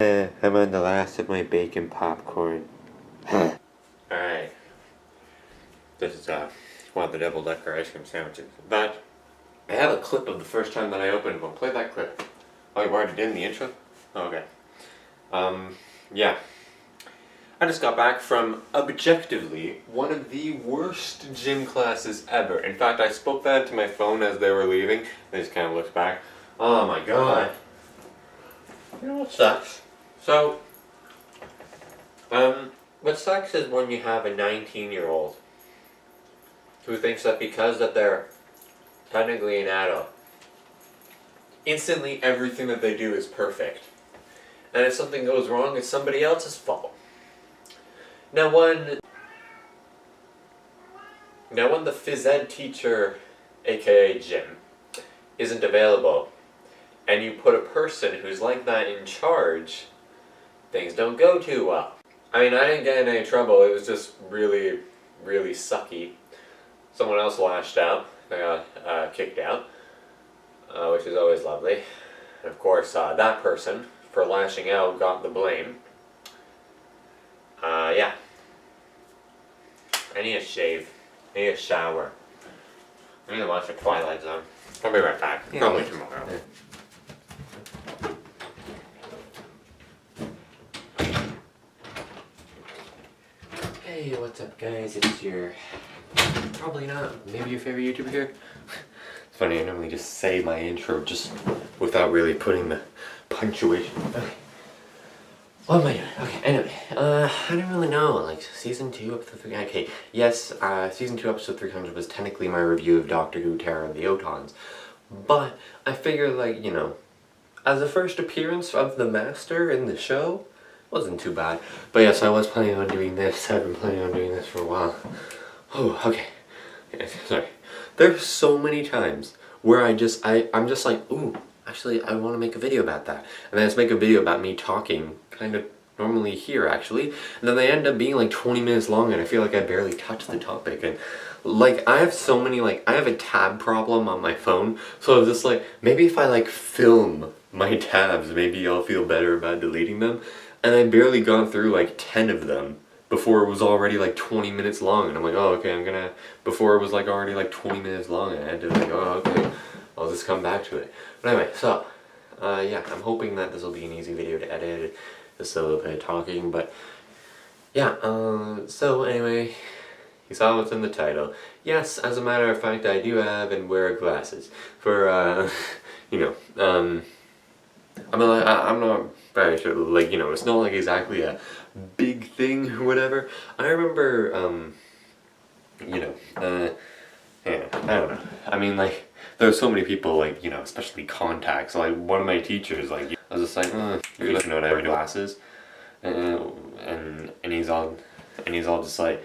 I'm on the last of my bacon popcorn. Alright. This is one of the double-decker ice cream sandwiches. But I have a clip of the first time that I opened them. I'll play that clip. Oh, you already did in the intro? Oh, okay. Yeah. I just got back from, objectively, one of the worst gym classes ever. In fact, I spoke that to my phone as they were leaving. They just kind of looked back. Oh my god. You know what sucks? So, what sucks is when you have a 19-year-old who thinks that because that they're technically an adult, instantly everything that they do is perfect. And if something goes wrong, it's somebody else's fault. Now when the phys ed teacher, aka Jim, isn't available, and you put a person who's like that in charge, things don't go too well. I mean, I didn't get in any trouble, it was just really, really sucky. Someone else lashed out, they got kicked out, which is always lovely. And of course, that person, for lashing out, got the blame. Yeah. I need a shave. I need a shower. I need to watch the Twilight Zone. I'll be right back. Yeah. Probably tomorrow. Yeah. Hey, what's up guys? It's your... probably not. Maybe your favorite YouTuber here? It's funny, I normally just say my intro just without really putting the punctuation. Okay. What am I doing? Okay, anyway, I don't really know, like, season 2, episode 3, okay, yes, season 2, episode 300 was technically my review of Doctor Who, Terror of the Otons, but I figure, like, you know, as a first appearance of the Master in the show, wasn't too bad, but yes, I was planning on doing this, I've been planning on doing this for a while. Oh, okay, yeah, sorry, there's so many times where I'm just like, ooh, actually, I want to make a video about that. And then I just make a video about me talking, kind of normally here, actually. And then they end up being like 20 minutes long, and I feel like I barely touched the topic. And, like, I have so many, like, I have a tab problem on my phone. So I was just like, maybe if I, like, film my tabs, maybe I'll feel better about deleting them. And I barely gone through, like, 10 of them before it was already, like, 20 minutes long. And I'm like, oh, okay, before it was, like, already, like, 20 minutes long, and I had to, like, oh, okay, I'll just come back to it. But anyway, so, yeah, I'm hoping that this will be an easy video to edit, just a little bit of talking, but, yeah, so anyway, you saw what's in the title. Yes, as a matter of fact, I do have and wear glasses, for, you know, I'm not very sure, like, you know, it's not, like, exactly a big thing or whatever. I remember, you know, yeah, I don't know, I mean, like, there are so many people, like, you know, especially contacts. Like, one of my teachers, like, I was just like, you're looking at every glasses, and he's all just like,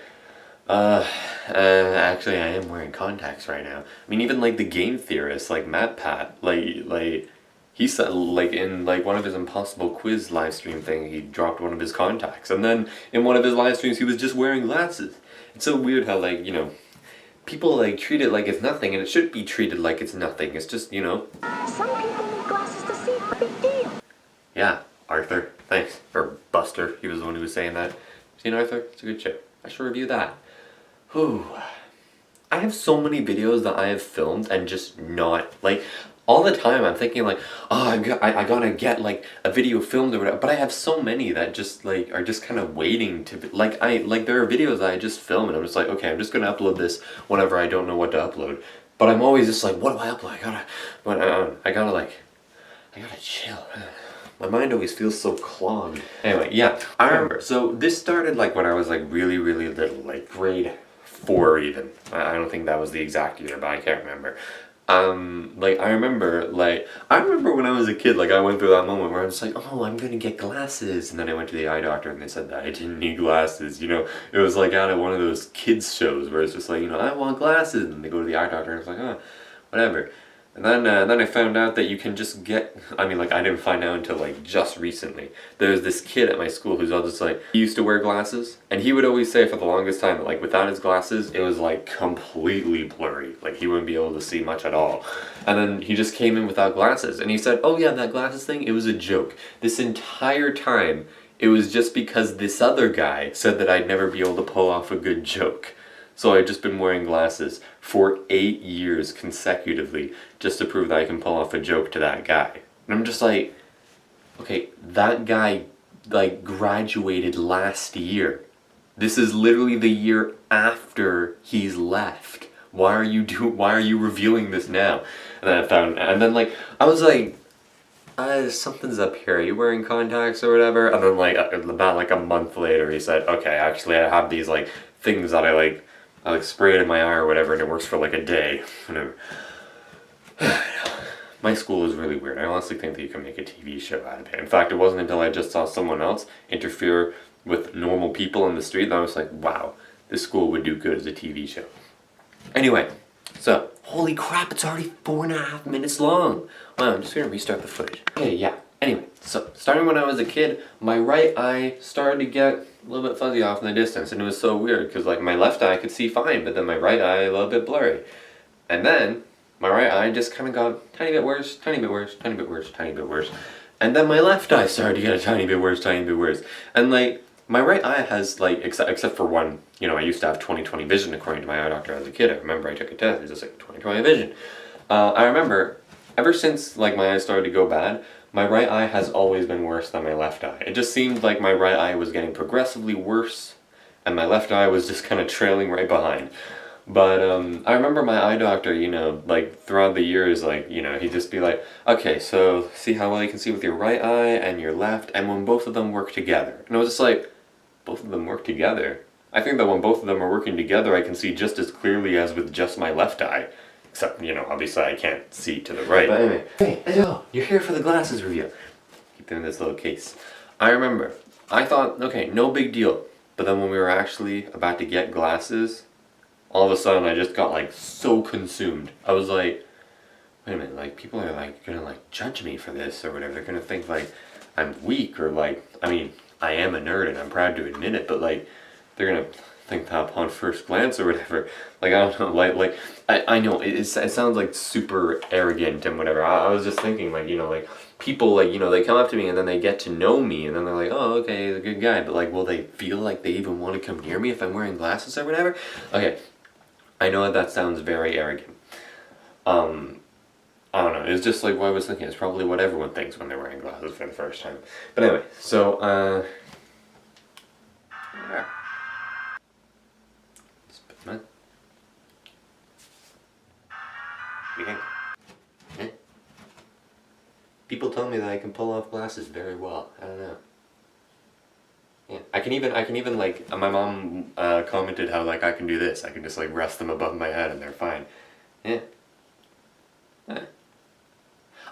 actually, I am wearing contacts right now. I mean, even like the game theorist, like MatPat, like he said, like in like one of his Impossible Quiz live stream thing, he dropped one of his contacts, and then in one of his live streams, he was just wearing glasses. It's so weird how, like, you know, people, like, treat it like it's nothing, and it should be treated like it's nothing. It's just, you know. Some people need glasses to see. Big deal. Yeah, Arthur. Thanks. Or Buster. He was the one who was saying that. Seen Arthur? It's a good show. I should review that. Whew. I have so many videos that I have filmed and just not, like, all the time I'm thinking, like, oh, I gotta get, like, a video filmed or whatever, but I have so many that just, like, are just kind of waiting to be, like, there are videos that I just film and I'm just like, okay, I'm just gonna upload this whenever I don't know what to upload, but I'm always just like, what do I upload? I gotta chill. My mind always feels so clogged. Anyway, yeah, I remember, so this started, like, when I was, like, really, really little, like, grade 4 even. I don't think that was the exact year, but I can't remember. Like, I remember when I was a kid, like, I went through that moment where I was like, oh, I'm gonna get glasses, and then I went to the eye doctor and they said that I didn't need glasses, you know, it was like out of one of those kids shows where it's just like, you know, I want glasses, and they go to the eye doctor and it's like, oh, whatever. then I found out that you can just get, I mean, like, I didn't find out until, like, just recently. There's this kid at my school who's all just, like, he used to wear glasses, and he would always say for the longest time that, like, without his glasses, it was, like, completely blurry. Like, he wouldn't be able to see much at all. And then he just came in without glasses, and he said, oh yeah, that glasses thing, it was a joke. This entire time, it was just because this other guy said that I'd never be able to pull off a good joke. So I've just been wearing glasses for 8 years consecutively just to prove that I can pull off a joke to that guy. And I'm just like, okay, that guy, like, graduated last year. This is literally the year after he's left. Why are you revealing this now? And then like, I was like, something's up here. Are you wearing contacts or whatever? And then like, about like a month later, he said, okay, actually I have these like things that I spray it in my eye or whatever, and it works for like a day. Whatever. My school is really weird. I honestly think that you can make a TV show out of it. In fact, it wasn't until I just saw someone else interfere with normal people in the street that I was like, wow, this school would do good as a TV show. Anyway, so, holy crap, it's already 4.5 minutes long. Wow, I'm just gonna restart the footage. Okay, yeah. Anyway, so, starting when I was a kid, my right eye started to get a little bit fuzzy off in the distance, and it was so weird, because like my left eye could see fine, but then my right eye a little bit blurry. And then, my right eye just kind of got a tiny bit worse, tiny bit worse, tiny bit worse, tiny bit worse. And then my left eye started to get a tiny bit worse, tiny bit worse. And like, my right eye has like, except for one, you know, I used to have 20/20 vision according to my eye doctor as a kid. I remember I took a test, it was just like 20/20 vision. I remember, ever since like my eyes started to go bad, my right eye has always been worse than my left eye. It just seemed like my right eye was getting progressively worse, and my left eye was just kind of trailing right behind. But I remember my eye doctor, you know, like throughout the years, like, you know, he'd just be like, okay, so see how well you can see with your right eye and your left, and when both of them work together. And I was just like, both of them work together? I think that when both of them are working together, I can see just as clearly as with just my left eye. Except, you know, obviously I can't see to the right. But anyway, hey, hello, you're here for the glasses review. Keep them in this little case. I remember, I thought, okay, no big deal. But then when we were actually about to get glasses, all of a sudden I just got like so consumed. I was like, wait a minute, like people are like gonna like judge me for this or whatever. They're gonna think like I'm weak or like, I mean, I am a nerd and I'm proud to admit it, but like they're gonna think that upon first glance or whatever. Like, I don't know, like I know it sounds like super arrogant and whatever. I was just thinking like, you know, like people like, you know, they come up to me and then they get to know me and then they're like, oh, okay, he's a good guy, but like, will they feel like they even want to come near me if I'm wearing glasses or whatever? Okay, I know that sounds very arrogant. I don't know, it's just like what I was thinking. It's probably what everyone thinks when they're wearing glasses for the first time. But anyway, so, yeah. Spit man. What do you think? Eh? People tell me that I can pull off glasses very well. I don't know. Yeah, I can even like, my mom commented how like I can do this. I can just like rest them above my head and they're fine. Yeah.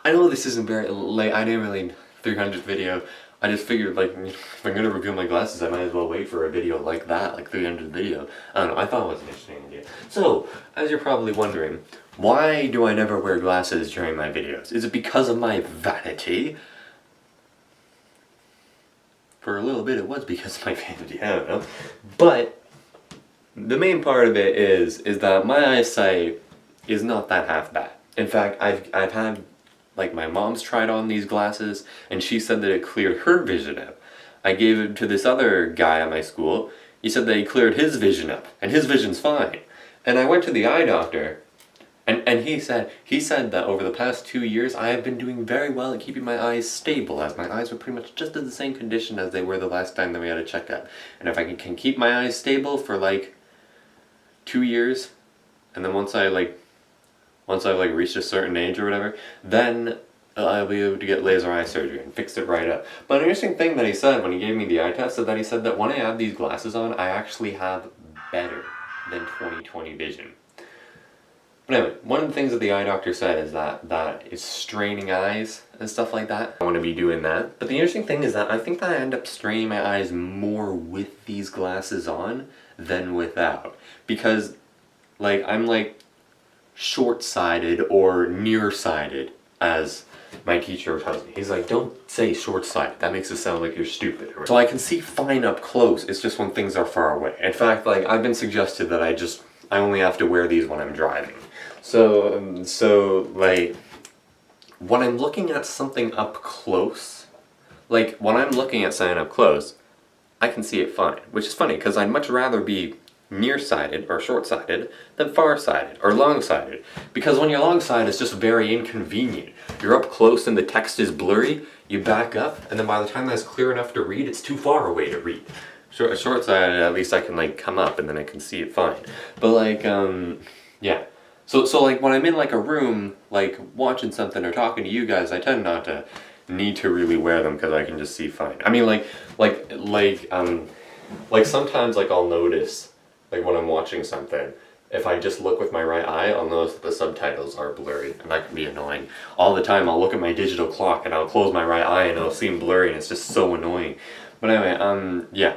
I know this isn't very, like, I didn't really 300th video. I just figured like, if I'm gonna review my glasses, I might as well wait for a video like that, like 300th video. I don't know, I thought it was an interesting idea. So, as you're probably wondering, why do I never wear glasses during my videos? Is it because of my vanity? For a little bit it was because of my vanity, I don't know. But, the main part of it is that my eyesight is not that half bad. In fact, I've had, like, my mom's tried on these glasses, and she said that it cleared her vision up. I gave it to this other guy at my school. He said that he cleared his vision up, and his vision's fine. And I went to the eye doctor, and he said that over the past 2 years, I have been doing very well at keeping my eyes stable, as my eyes were pretty much just in the same condition as they were the last time that we had a checkup. And if I can keep my eyes stable for, like, 2 years, and then once I've reached a certain age or whatever, then I'll be able to get laser eye surgery and fix it right up. But an interesting thing that he said when he gave me the eye test is that he said that when I have these glasses on, I actually have better than 20/20 vision. But anyway, one of the things that the eye doctor said is that it's straining eyes and stuff like that. I want to be doing that. But the interesting thing is that I think that I end up straining my eyes more with these glasses on than without. Because, like, I'm like, short-sighted or nearsighted, as my teacher tells me. He's like, don't say short-sighted, that makes it sound like you're stupid. So I can see fine up close, it's just when things are far away. In fact, like, I've been suggested that I only have to wear these when I'm driving. So like, when I'm looking at something up close, like, when I'm looking at something up close, I can see it fine, which is funny, because I'd much rather be nearsighted or short-sighted than far-sighted or long-sighted, because when you're long-sighted it's just very inconvenient. You're up close and the text is blurry, you back up, and then by the time that's clear enough to read, it's too far away to read. Short-sighted, at least I can like come up and then I can see it fine. But like, yeah. So like when I'm in like a room, like watching something or talking to you guys, I tend not to need to really wear them because I can just see fine. I mean like sometimes like I'll notice, like when I'm watching something, if I just look with my right eye, I'll notice that the subtitles are blurry, and that can be annoying. All the time I'll look at my digital clock and I'll close my right eye and it'll seem blurry and it's just so annoying. But anyway, yeah.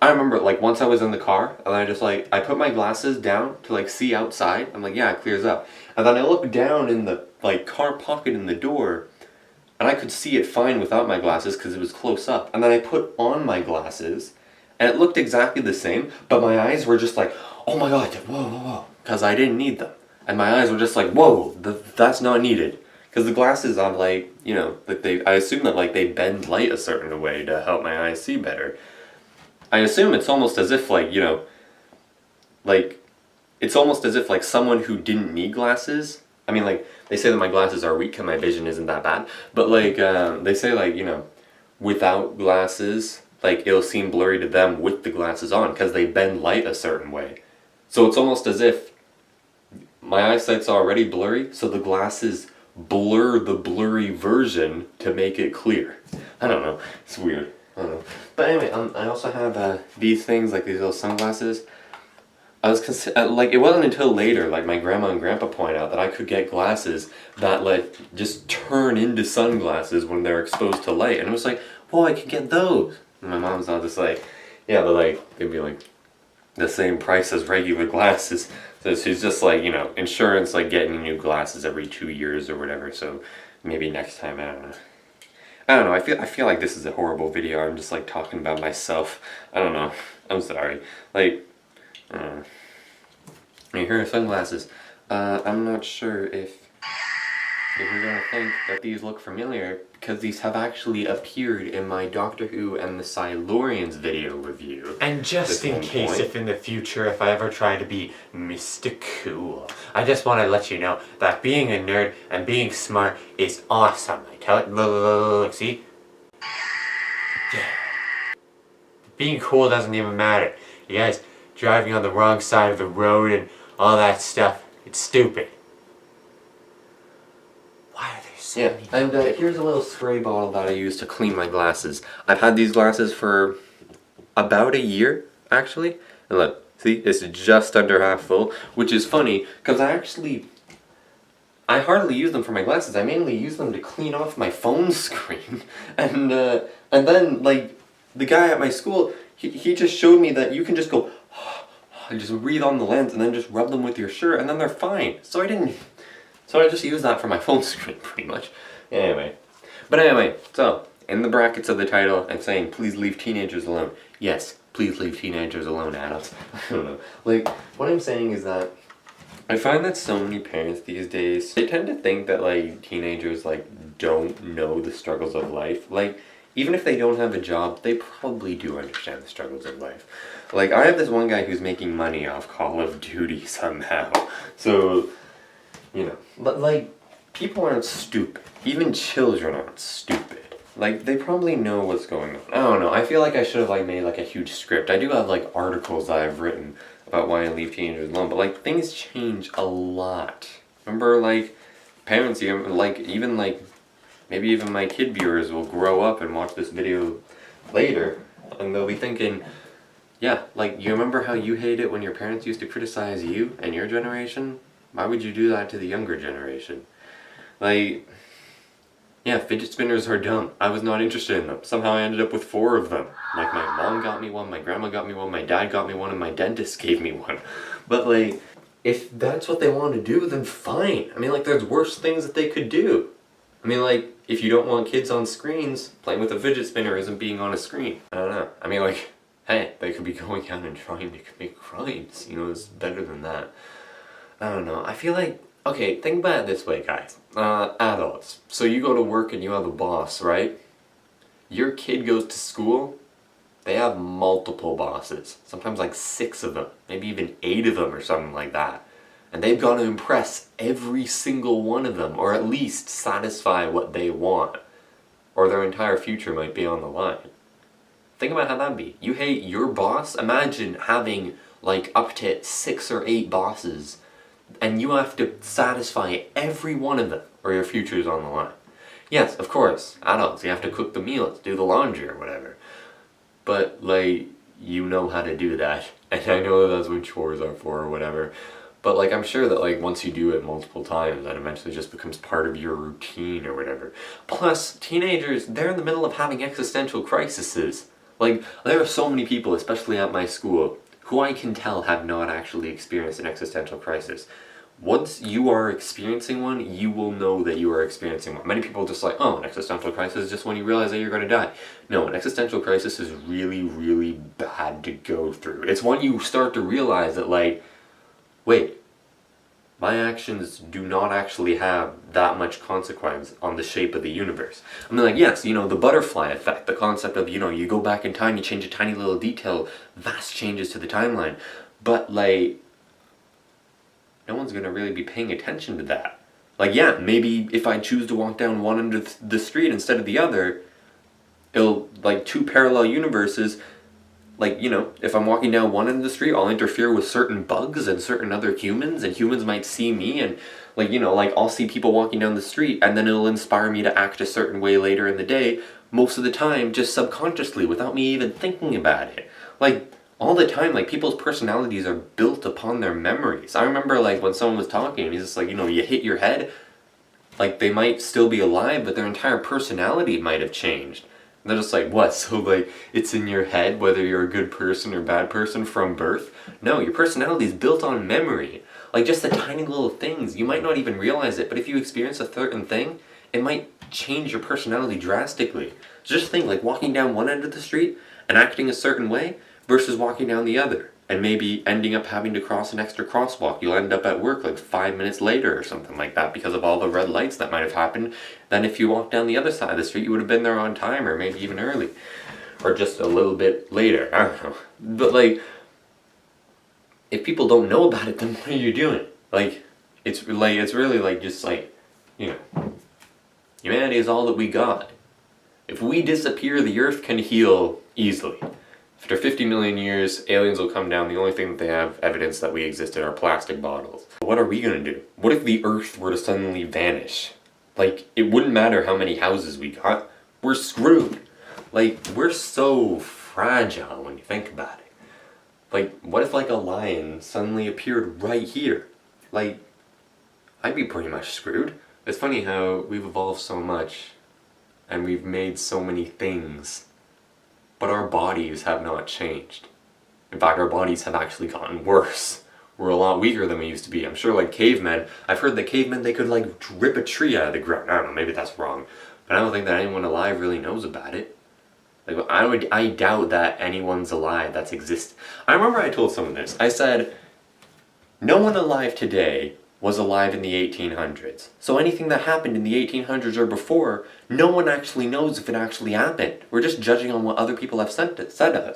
I remember like once I was in the car and I just like, I put my glasses down to like see outside. I'm like, yeah, it clears up. And then I looked down in the like car pocket in the door and I could see it fine without my glasses because it was close up. And then I put on my glasses and it looked exactly the same, but my eyes were just like, oh my god, whoa, whoa, whoa, because I didn't need them. And my eyes were just like, whoa, that's not needed. Because the glasses on like, you know, like I assume that like they bend light a certain way to help my eyes see better. I assume it's almost as if like, you know, like, it's almost as if like someone who didn't need glasses, I mean like, they say that my glasses are weak and my vision isn't that bad, but like, they say like, you know, without glasses, like it'll seem blurry to them with the glasses on because they bend light a certain way. So it's almost as if my eyesight's already blurry, so the glasses blur the blurry version to make it clear. I don't know, it's weird. I don't know. But anyway, I also have these things, like these little sunglasses. I was like, it wasn't until later, like my grandma and grandpa point out, that I could get glasses that like just turn into sunglasses when they're exposed to light. And it was like, well, I could get those. And my mom's all just like, yeah, but like, they'd be like the same price as regular glasses. So she's just like, you know, insurance, like getting new glasses every 2 years or whatever. So maybe next time, I don't know. I don't know, I feel like this is a horrible video. I'm just like talking about myself. I don't know. I'm sorry. Like, here are sunglasses. I'm not sure if you're gonna think that these look familiar, because these have actually appeared in my Doctor Who and the Silurians video review. And just in case, if in the future, if I ever try to be Mr. Cool, I just want to let you know that being a nerd and being smart is awesome. I tell it, look, see? Yeah. Being cool doesn't even matter. You guys driving on the wrong side of the road and all that stuff, it's stupid. Why are there so many? And here's a little spray bottle that I use to clean my glasses. I've had these glasses for about a year, actually. And look, see, it's just under half full, which is funny, because I hardly use them for my glasses. I mainly use them to clean off my phone screen. And then, like, the guy at my school, he just showed me that you can just go, and just breathe on the lens and then just rub them with your shirt and then they're fine. So I just use that for my phone screen pretty much. Anyway. But anyway, so in the brackets of the title, I'm saying please leave teenagers alone. Yes, please leave teenagers alone, adults. I don't know. Like, what I'm saying is that I find that so many parents these days, they tend to think that like teenagers like don't know the struggles of life. Like, even if they don't have a job, they probably do understand the struggles of life. Like, I have this one guy who's making money off Call of Duty somehow. So, you know, but like, people aren't stupid. Even children aren't stupid. Like, they probably know what's going on. I don't know, I feel like I should have like made like a huge script. I do have like articles that I've written about why I leave teenagers alone, but like, things change a lot. Remember, like, parents, like, even like, maybe even my kid viewers will grow up and watch this video later, and they'll be thinking, yeah, like, you remember how you hate it when your parents used to criticize you and your generation? Why would you do that to the younger generation? Like, yeah, fidget spinners are dumb. I was not interested in them. Somehow I ended up with 4 of them. Like, my mom got me one, my grandma got me one, my dad got me one, and my dentist gave me one. But like, if that's what they want to do, then fine. I mean, like, there's worse things that they could do. I mean, like, if you don't want kids on screens, playing with a fidget spinner isn't being on a screen. I don't know. I mean, like, hey, they could be going out and trying to commit crimes. You know, it's better than that. I don't know. I feel like, okay, think about it this way, guys. Adults. So you go to work and you have a boss, right? Your kid goes to school, they have multiple bosses. Sometimes like 6 of them, maybe even 8 of them or something like that. And they've got to impress every single one of them, or at least satisfy what they want. Or their entire future might be on the line. Think about how that'd be. You hate your boss? Imagine having like up to 6 or 8 bosses, and you have to satisfy every one of them, or your future's on the line. Yes, of course, adults, you have to cook the meals, do the laundry or whatever. But, like, you know how to do that. And I know that's what chores are for or whatever. But, like, I'm sure that, like, once you do it multiple times, that eventually just becomes part of your routine or whatever. Plus, teenagers, they're in the middle of having existential crises. Like, there are so many people, especially at my school, who I can tell have not actually experienced an existential crisis. Once you are experiencing one, you will know that you are experiencing one. Many people are just like, oh, an existential crisis is just when you realize that you're going to die. No, an existential crisis is really, really bad to go through. It's when you start to realize that, like, wait, my actions do not actually have that much consequence on the shape of the universe. I mean, like, yes, you know, the butterfly effect, the concept of, you know, you go back in time, you change a tiny little detail, vast changes to the timeline. But, like, no one's going to really be paying attention to that. Like, yeah, maybe if I choose to walk down one end of the street instead of the other, it'll, like, 2 parallel universes, like, you know, if I'm walking down one end of the street, I'll interfere with certain bugs and certain other humans, and humans might see me, and, like, you know, like, I'll see people walking down the street, and then it'll inspire me to act a certain way later in the day, most of the time, just subconsciously, without me even thinking about it. Like, all the time, like, people's personalities are built upon their memories. I remember, like, when someone was talking, and he's just like, you know, you hit your head, like, they might still be alive, but their entire personality might have changed. And they're just like, what, so, like, it's in your head whether you're a good person or bad person from birth? No, your personality is built on memory. Like, just the tiny little things, you might not even realize it, but if you experience a certain thing, it might change your personality drastically. So just think, like, walking down one end of the street and acting a certain way, versus walking down the other, and maybe ending up having to cross an extra crosswalk. You'll end up at work like 5 minutes later or something like that because of all the red lights that might have happened. Then if you walked down the other side of the street, you would have been there on time, or maybe even early, or just a little bit later. I don't know. But, like, if people don't know about it, then what are you doing? Like, it's really like, just like, you know, humanity is all that we got. If we disappear, the earth can heal easily. After 50 million years, aliens will come down. The only thing that they have evidence that we existed are plastic bottles. What are we gonna do? What if the Earth were to suddenly vanish? Like, it wouldn't matter how many houses we got. We're screwed. Like, we're so fragile when you think about it. Like, what if, like, a lion suddenly appeared right here? Like, I'd be pretty much screwed. It's funny how we've evolved so much, and we've made so many things, but our bodies have not changed. In fact, our bodies have actually gotten worse. We're a lot weaker than we used to be. I'm sure, like, cavemen, I've heard that cavemen, they could, like, rip a tree out of the ground. I don't know, maybe that's wrong. But I don't think that anyone alive really knows about it. Like, I doubt that anyone's alive that's exist. I remember I told someone this. I said, no one alive today was alive in the 1800s. So anything that happened in the 1800s or before, no one actually knows if it actually happened. We're just judging on what other people have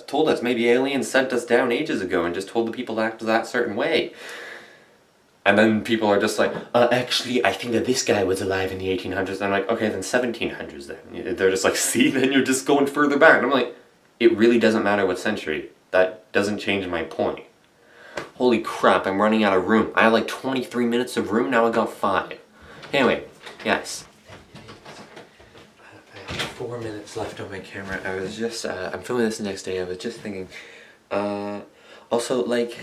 told us. Maybe aliens sent us down ages ago and just told the people to act that certain way. And then people are just like, actually, I think that this guy was alive in the 1800s. And I'm like, okay, then 1700s then. They're just like, see, then you're just going further back. And I'm like, it really doesn't matter what century. That doesn't change my point. Holy crap, I'm running out of room. I had like 23 minutes of room, now I got 5. Anyway, yes. I have 4 minutes left on my camera. I was just, I'm filming this the next day. I was just thinking, also, like,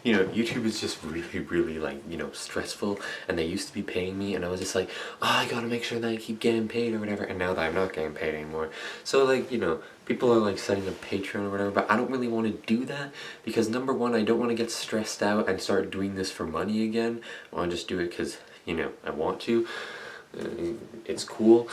you know, YouTube is just really like, you know, stressful, and they used to be paying me, and I was just like, oh, I gotta make sure that I keep getting paid or whatever, and now that I'm not getting paid anymore, so like, you know, people are like setting up Patreon or whatever, but I don't really want to do that, because number one, I don't want to get stressed out and start doing this for money again. I want to just do it because, you know, I want to. It's cool,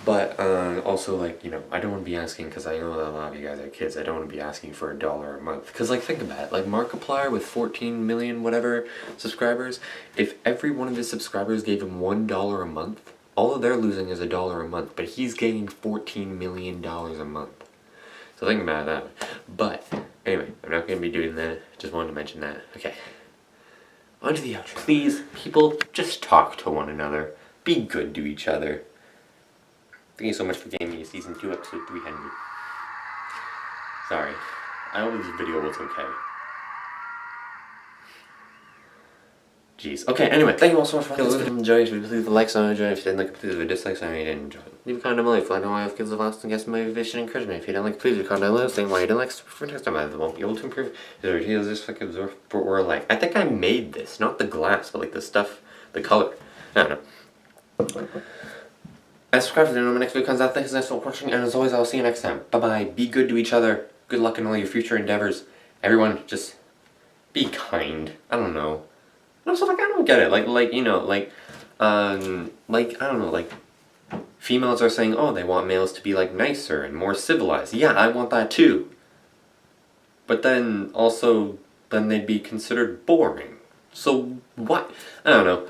but also, like, you know, I don't want to be asking, because I know that a lot of you guys are kids, I don't want to be asking for $1 a month, because, like, think about it, like, Markiplier with 14 million whatever subscribers, if every one of his subscribers gave him $1 a month, all they're losing is $1 a month, but he's gaining $14 million a month. So think about that. But anyway, I'm not going to be doing that, just wanted to mention that. Okay, on to the outro. Please, people, just talk to one another. Be good to each other. Thank you so much for giving me Season 2, Episode 300. Sorry. I hope this video was okay. Jeez. Okay, anyway, thank you all so much for watching. If you enjoyed, please leave a like so I enjoyed. If you didn't like it, please leave a dislike so I didn't enjoy it. Leave a comment down below if you like why I have kids of last and guess my vision and encouragement. If you didn't like, please leave a comment down below saying why you didn't like for next time I won't be able to improve. Is there details just like absorb or like I think I made this, not the glass, but like the stuff, the color. I don't know. And subscribe to the my next video comes out. Thanks for watching, and as always, I'll see you next time. Bye bye. Be good to each other. Good luck in all your future endeavors. Everyone, just be kind. I don't know. I'm so like I don't get it. Like you know, like I don't know. Like females are saying, oh, they want males to be like nicer and more civilized. Yeah, I want that too. But then also, then they'd be considered boring. So what? I don't know.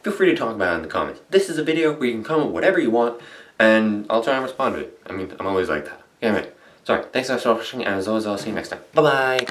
Feel free to talk about it in the comments. This is a video where you can comment whatever you want, and I'll try and respond to it. I mean, I'm always like that. Anyway, sorry. Thanks so much for watching, and as always, I'll see you next time. Bye-bye!